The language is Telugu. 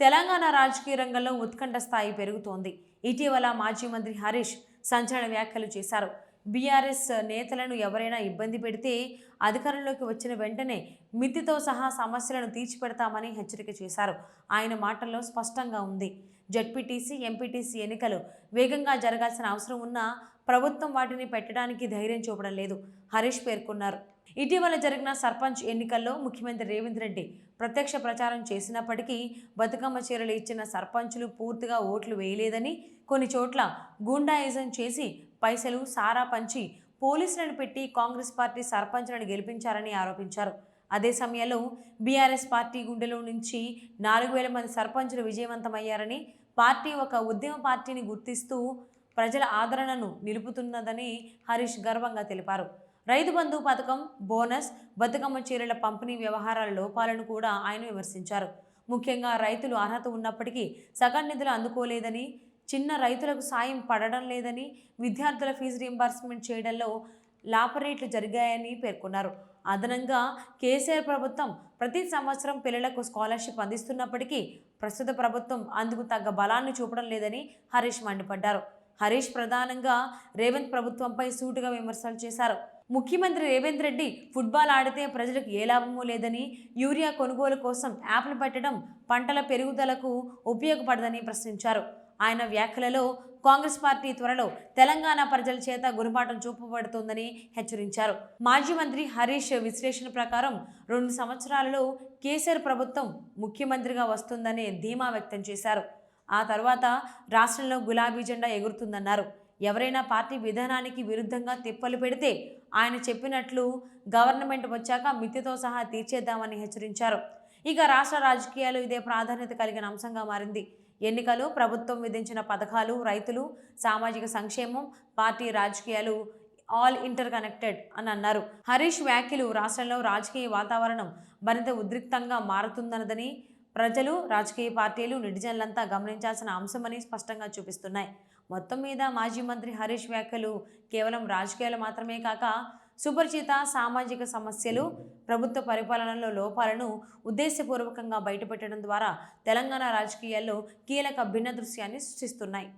తెలంగాణ రాజకీయ రంగంలో ఉత్కంఠ స్థాయి పెరుగుతోంది. ఇటీవల మాజీ మంత్రి హరీష్ సంచలన వ్యాఖ్యలు చేశారు. బీఆర్ఎస్ నేతలను ఎవరైనా ఇబ్బంది పెడితే అధికారంలోకి వచ్చిన వెంటనే మితితో సహా సమస్యలను తీర్చిపెడతామని హెచ్చరిక చేశారు. ఆయన మాటల్లో స్పష్టంగా ఉంది. జడ్పీటీసీ, ఎంపీటీసీ ఎన్నికలు వేగంగా జరగాల్సిన అవసరం ఉన్నా ప్రభుత్వం వాటిని పెట్టడానికి ధైర్యం చూపడం లేదు హరీష్ పేర్కొన్నారు. ఇటీవల జరిగిన సర్పంచ్ ఎన్నికల్లో ముఖ్యమంత్రి రేవంత్ రెడ్డి ప్రత్యక్ష ప్రచారం చేసినప్పటికీ బతుకమ్మ చీరలు ఇచ్చిన సర్పంచులు పూర్తిగా ఓట్లు వేయలేదని, కొన్ని చోట్ల గూండాయిజం చేసి పైసలు సారా పంచి పోలీసులను పెట్టి కాంగ్రెస్ పార్టీ సర్పంచులను గెలిపించారని ఆరోపించారు. అదే సమయంలో బీఆర్ఎస్ పార్టీ గుండెలో నుంచి 4,000 మంది సర్పంచులు విజయవంతమయ్యారని, పార్టీ ఒక ఉద్యమ పార్టీని గుర్తిస్తూ ప్రజల ఆదరణను నిలుపుతున్నదని హరీష్ గర్వంగా తెలిపారు. రైతు బంధు పథకం, బోనస్, బతుకమ్మ చీరల పంపిణీ వ్యవహారాల లోపాలను కూడా ఆయన విమర్శించారు. ముఖ్యంగా రైతులు అర్హత ఉన్నప్పటికీ సగం నిధులు అందుకోలేదని, చిన్న రైతులకు సాయం పడడం లేదని, విద్యార్థుల ఫీజు రీయింబర్స్మెంట్ చేయడంలో లాపరేట్లు జరిగాయని పేర్కొన్నారు. అదనంగా కేసీఆర్ ప్రభుత్వం ప్రతి సంవత్సరం పిల్లలకు స్కాలర్షిప్ అందిస్తున్నప్పటికీ ప్రస్తుత ప్రభుత్వం అందుకు తగ్గ బలాన్ని చూపడం లేదని హరీష్ మండిపడ్డారు. హరీష్ ప్రధానంగా రేవంత్ ప్రభుత్వంపై సూటిగా విమర్శలు చేశారు. ముఖ్యమంత్రి రేవంత్ రెడ్డి ఫుట్బాల్ ఆడితే ప్రజలకు ఏ లాభమూ లేదని, యూరియా కొనుగోలు కోసం యాప్లు పెట్టడం పంటల పెరుగుదలకు ఉపయోగపడదని ప్రశ్నించారు. ఆయన వ్యాఖ్యలలో కాంగ్రెస్ పార్టీ త్వరలో తెలంగాణ ప్రజల చేత గుణపాఠం చూపబడుతోందని హెచ్చరించారు. మాజీ మంత్రి హరీష్ విశ్లేషణ ప్రకారం 2 సంవత్సరాలలో కేసీఆర్ ప్రభుత్వం ముఖ్యమంత్రిగా వస్తుందనే ధీమా వ్యక్తం చేశారు. ఆ తర్వాత రాష్ట్రంలో గులాబీ జెండా ఎగురుతుందన్నారు. ఎవరైనా పార్టీ విధానానికి విరుద్ధంగా తిప్పలు పెడితే ఆయన చెప్పినట్లు గవర్నమెంట్ వచ్చాక మితితో సహా తీర్చేద్దామని హెచ్చరించారు. ఇక రాష్ట్ర రాజకీయాలు ఇదే ప్రాధాన్యత కలిగిన అంశంగా మారింది. ఎన్నికలు, ప్రభుత్వం విధించిన పథకాలు, రైతులు, సామాజిక సంక్షేమం, పార్టీ రాజకీయాలు ఆల్ ఇంటర్ కనెక్టెడ్ అని అన్నారు. హరీష్ వ్యాఖ్యలు రాష్ట్రంలో రాజకీయ వాతావరణం మరింత ఉద్రిక్తంగా మారుతుందన్నదని, ప్రజలు, రాజకీయ పార్టీలు, నెటిజన్లంతా గమనించాల్సిన అంశమని స్పష్టంగా చూపిస్తున్నాయి. మొత్తం మీద మాజీ మంత్రి హరీష్ వ్యాఖ్యలు కేవలం రాజకీయాలు మాత్రమే కాక సుపరిచిత సామాజిక సమస్యలు, ప్రభుత్వ పరిపాలనలో లోపాలను ఉద్దేశపూర్వకంగా బయటపెట్టడం ద్వారా తెలంగాణ రాజకీయాల్లో కీలక భిన్న దృశ్యాన్ని సృష్టిస్తున్నాయి.